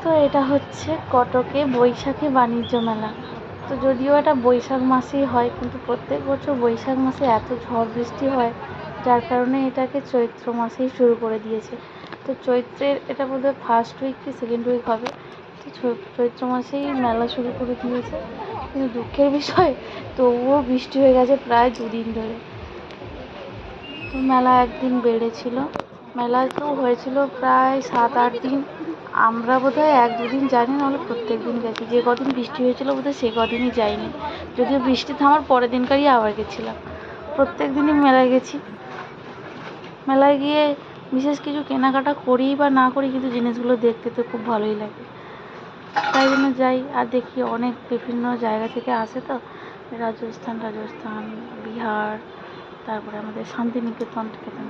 তো এটা হচ্ছে কটকে বৈশাখী বাণিজ্য মেলা। তো যদিও এটা বৈশাখ মাসেই হয়, কিন্তু প্রত্যেক বছর বৈশাখ মাসে এত ঝড় বৃষ্টি হয়, যার কারণে এটাকে চৈত্র মাসেই শুরু করে দিয়েছে। তো চৈত্রের এটা বোধহয় ফার্স্ট উইক কি সেকেন্ড উইক হবে। তো চৈত্র মাসেই মেলা শুরু করে দিয়েছে, কিন্তু দুঃখের বিষয় তবুও বৃষ্টি হয়ে গেছে প্রায় 2 দিন ধরে। তো মেলা একদিন বেড়েছিল, মেলা তো হয়েছিল প্রায় 7-8 দিন। আমরা বোধহয় 1-2 দিন যাইনি, নাহলে প্রত্যেক দিন গেছি। যে কদিন বৃষ্টি হয়েছিল বোধহয় সে কদিনই যাইনি, যদিও বৃষ্টি থামার পরের দিনকারই আবার গেছিলাম। প্রত্যেক দিনই মেলায় গেছি। মেলায় গিয়ে বিশেষ কিছু কেনাকাটা করি বা না করি, কিন্তু জিনিসগুলো দেখতে তো খুব ভালোই লাগে, তাই জন্য যাই আর দেখি। অনেক বিভিন্ন জায়গা থেকে আসে, তো রাজস্থান, বিহার, তারপরে আমাদের শান্তিনিকেতন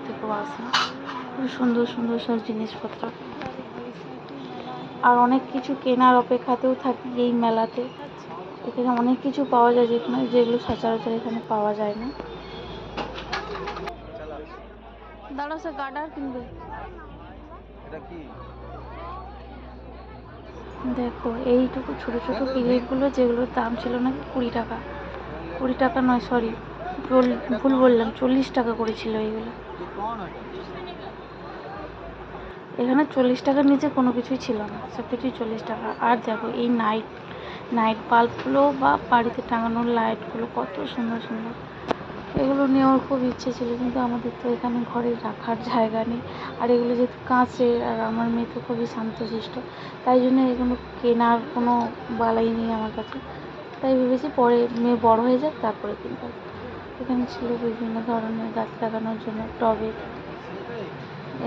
থেকেও আসে। খুব সুন্দর সুন্দর সব জিনিসপত্র, আর অনেক কিছু কেনার অপেক্ষাতেও থাকি এই মেলাতে। এখানে অনেক কিছু পাওয়া যায় যেগুলো সচরাচর এখানে পাওয়া যায় না। দাঁড়াও, সে গার্ডার কিনবে। দেখো এইটুকু ছোট ছোট ক্লিপগুলো, যেগুলোর দাম ছিল নাকি 20 টাকা। 20 টাকা নয়, সরি, ভুল বললাম, 40 টাকা করেছিল এইগুলো। এখানে 40 টাকার নিচে কোনো কিছুই ছিল না, সব কিছুই 40 টাকা। আর দেখো এই নাইট বাল্বগুলো বা বাড়িতে টাঙানোর লাইটগুলো কত সুন্দর সুন্দর। এগুলো নেওয়ার খুব ইচ্ছে ছিল, কিন্তু আমাদের তো এখানে ঘরে রাখার জায়গা নেই। আর এগুলো যেহেতু কাঁচের, আর আমার মেয়ে তো খুবই শান্তশিষ্ট, তাই জন্য এগুলো কেনার কোনো বালাই নেই আমার কাছে। তাই ভেবেছি পরে মেয়ে বড় হয়ে যাক তারপরে কিনবো। এখানে ছিল বিভিন্ন ধরনের গাছ লাগানোর জন্য টবে।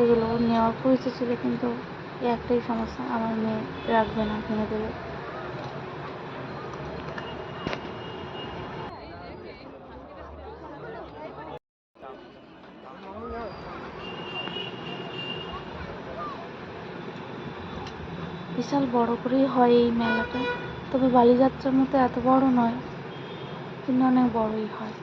এগুলো নেওয়ার খুব ইচ্ছে ছিল, কিন্তু একটাই সমস্যা, আমার মেয়ে রাখবে না, কিনে দেবে। বিশাল বড় করেই হয় এই মেলাটা, তবে বালিযাত্রার মতো এত বড় নয়, কিন্তু অনেক বড়ই হয়।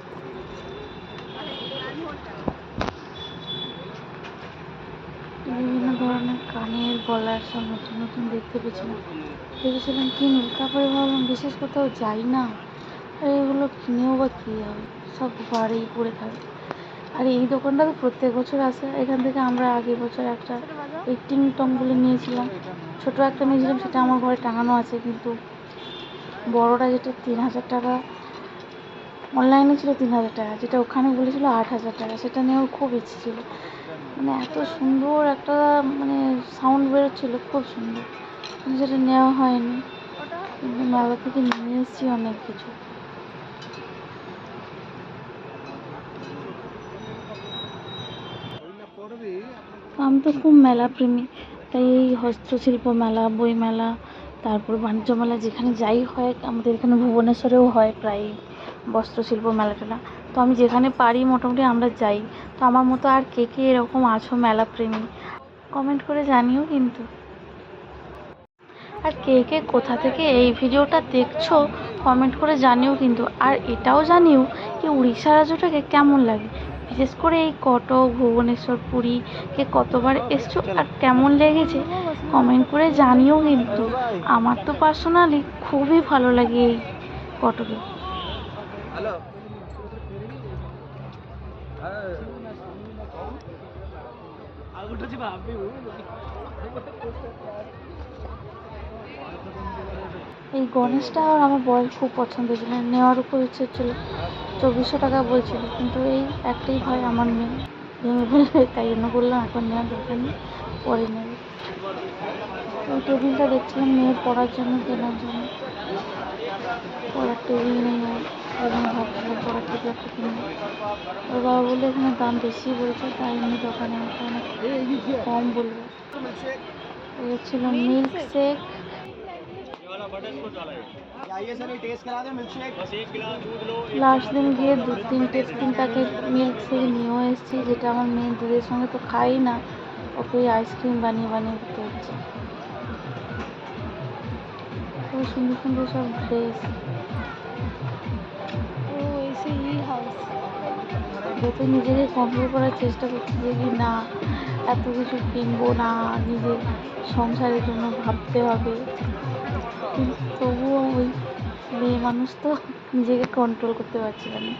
বিভিন্ন ধরনের কানের গলার সব নতুন নতুন দেখতে পেয়েছিলাম, ভেবেছিলাম কিনবো, তারপরে ভাবলাম বিশেষ কোথাও যাই না, আর এগুলো কিনেও বা কী হবে, সব ঘরেই পড়ে থাকে। আর এই দোকানটা তো প্রত্যেক বছর আসে। এখান থেকে আমরা আগের বছর একটা এই টিং টং বলে নিয়েছিলাম, ছোটো একটা নিয়েছিলাম, সেটা আমার ঘরে টাঙানো আছে, কিন্তু বড়োটা যেটা 3000 টাকা, অনলাইনে ছিল 3000 টাকা, যেটা ওখানে বলেছিল 8000 টাকা, সেটা নেওয়ার খুব ইচ্ছে ছিল। মানে এত সুন্দর একটা মানে সাউন্ড বেরোচ্ছিলো, খুব সুন্দর, কিন্তু সেটা নেওয়া হয়নি। কিন্তু মেলা থেকে নিয়ে এসেছি অনেক কিছু। আমি তো খুব মেলা প্রেমী, তাই এই হস্তশিল্প মেলা, বই মেলা, তারপর বাণিজ্য মেলা যেখানে যাই হয়, আমাদের এখানে ভুবনেশ্বরেও হয় প্রায় বস্ত্রশিল্প মেলাটা। তো আমি যেখানে পারি মোটামুটি আমরা যাই। তো আমার মতো আর কে কে এরকম আছো মেলা প্রেমী, কমেন্ট করে জানিও কিন্তু। আর কে কে কোথা থেকে এই ভিডিওটা দেখছো কমেন্ট করে জানিও কিন্তু। আর এটাও জানিও কি উড়িষ্যা রাজ্যটাকে কেমন লাগে, বিশেষ করে এই কটক, ভুবনেশ্বর, পুরী কে কতবার এসছো আর কেমন লেগেছে কমেন্ট করে জানিও কিন্তু। আমার তো পার্সোনালি খুবই ভালো লাগে এই কটকে। এই গণেশটা আর আমার বয়ের খুব পছন্দ ছিল, নেওয়ারও খুব ইচ্ছে ছিল। 2400 টাকা বলছিল, কিন্তু এই একটাই ভয় আমার মেয়ে ভেঙে ফেলবে, তাই জন্য বললাম এখন নেওয়ার দরকার নেই, পরে নেবে। ওই টেবিলটা দেখছিলাম মেয়ের পড়ার জন্য, কেনার জন্য। পড়ার টেবিল নেই ওর, ওই জন্য ভাবছিলাম পড়ার টেবিল একটা কিনবো। ওর বাবা বললো এখানে দাম বেশি বলছে, তাই এমনি দোকানে হয়তো অনেক কম বলবে। এ ছিল মিল্ক শেক। লাস্ট দিন গিয়ে 2-3 মিল্ক শেক নিয়েও এসেছি, যেটা আমার মেয়ে দুধের সঙ্গে তো খাই না, ওকে আইসক্রিম বানিয়ে বানিয়ে দিতে হচ্ছে। খুব সুন্দর সুন্দর সব ড্রেস। যত নিজেকে কন্ট্রোল করার চেষ্টা করছি যে কি না এত কিছু কিনবো না, নিজের সংসারের জন্য ভাবতে হবে, কিন্তু তবুও ওই মেয়ে মানুষ তো নিজেকে কন্ট্রোল করতে পারছিলাম না।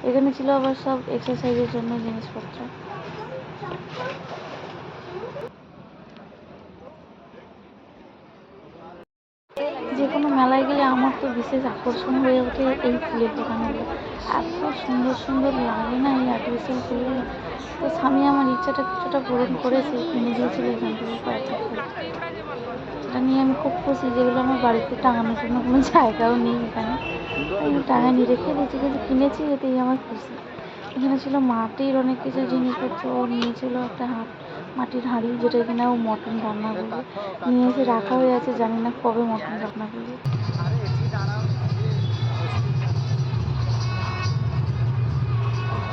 এখানে ছিল আবার সব এক্সারসাইজের জন্য জিনিসপত্র। যে কোনো মেলায় গেলে আমার তো বিশেষ আকর্ষণ হয়ে ওঠে এই ফুলের দোকানগুলো। এত সুন্দর সুন্দর লাগে না এই আর্টিফিশিয়াল ফুলগুলো। তো স্বামী আমার ইচ্ছাটা কিছুটা পূরণ করেছে, কিনে দিয়েছিল এখান থেকে কয়েকটা ফুল। সেটা নিয়ে আমি খুব খুশি, যেগুলো আমার বাড়িতে টাঙানোর জন্য কোনো জায়গাও নেই এখানে, আমি টাঙানি রেখে দিয়েছি, কিন্তু কিনেছি এতেই আমার খুশি। এখানে ছিল মাটির অনেক কিছু জিনিসপত্র, ও নিয়েছিল একটা মাটির হাঁড়ি, যেটা কিনা ও মটন রান্না করবে, নিয়ে এসে রাখা হয়ে আছে, জানি না কবে মটন রান্না করবে।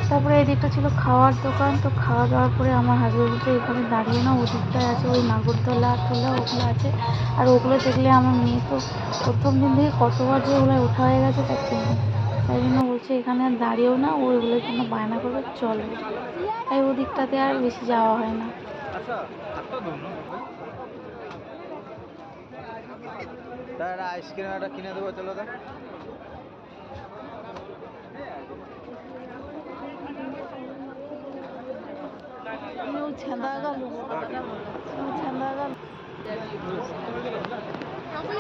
তারপরে এদিকটা ছিল খাওয়ার দোকান। তো খাওয়া দাওয়ার পরে আমার হাজবেন্ড বলছে এখানে দাঁড়িয়ে না, ওদিকটায় আছে ওই নাগরদোলা টোলা ওগুলো আছে, আর ওগুলো দেখলে আমার মেয়ে তো প্রথম দিন থেকে কতবার যে ওগুলো ওঠা হয়ে গেছে তার ঠিক নেই। তাই জন্য বলছে এখানে আর দাঁড়িয়েও না, ও ওগুলোর জন্য বায়না করবে চলো। তাই ওদিকটাতে আর বেশি যাওয়া হয় না। আইসক্রিম একটা কিনে দেবো, চলো তো।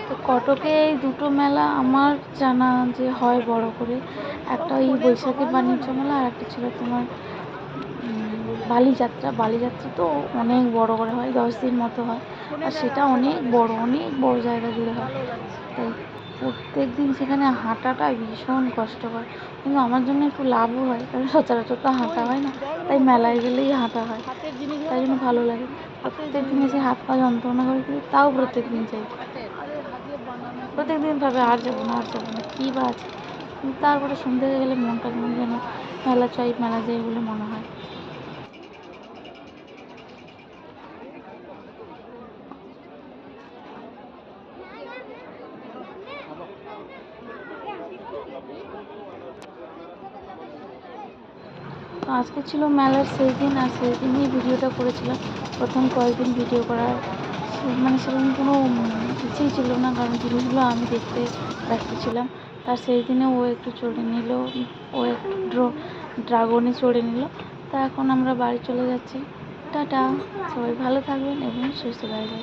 তো কটকে এই দুটো মেলা আমার জানা যে হয় বড় করে, একটা ওই বৈশাখী বাণিজ্য মেলা, আর একটা ছিল তোমার বালিযাত্রা। বালিযাত্রা তো অনেক বড় করে হয়, 10 দিন মতো হয়, আর সেটা অনেক বড় জায়গা জুড়ে হয়। তাই প্রত্যেক দিন সেখানে হাঁটাটা ভীষণ কষ্টকর, কিন্তু আমার জন্য একটু লাভও হয়, কারণ সচরাচর তো হাঁটা হয় না, তাই মেলায় গেলেই হাঁটা হয়, তাই জন্য ভালো লাগে। প্রত্যেক দিন এসে হাত পা যন্ত্রণা করে, কিন্তু তাও প্রত্যেক দিন চাই। প্রত্যেক দিন ভাবে আর যাবো না আর যাবো না, কী বা আছে, কিন্তু তারপরে সন্ধ্যে হয়ে গেলে মনটা কেমন যেন মেলা যাই বলে মনে হয়। তো আজকে ছিল মেলার সেই দিন, আর সেই দিনই ভিডিওটা করেছিলাম। প্রথম কয়েকদিন ভিডিও করার মানে সেরকম কোনো ইচ্ছেই ছিল না, কারণ জিনিসগুলো আমি দেখতে ব্যস্ত ছিলাম। তার সেই দিনে ও একটু চড়ে নিল, ও একটু ড্রাগনে চড়ে নিল। তা এখন আমরা বাড়ি চলে যাচ্ছি। টাটা, সবাই ভালো থাকবেন এবং সুস্থ থাকবেন।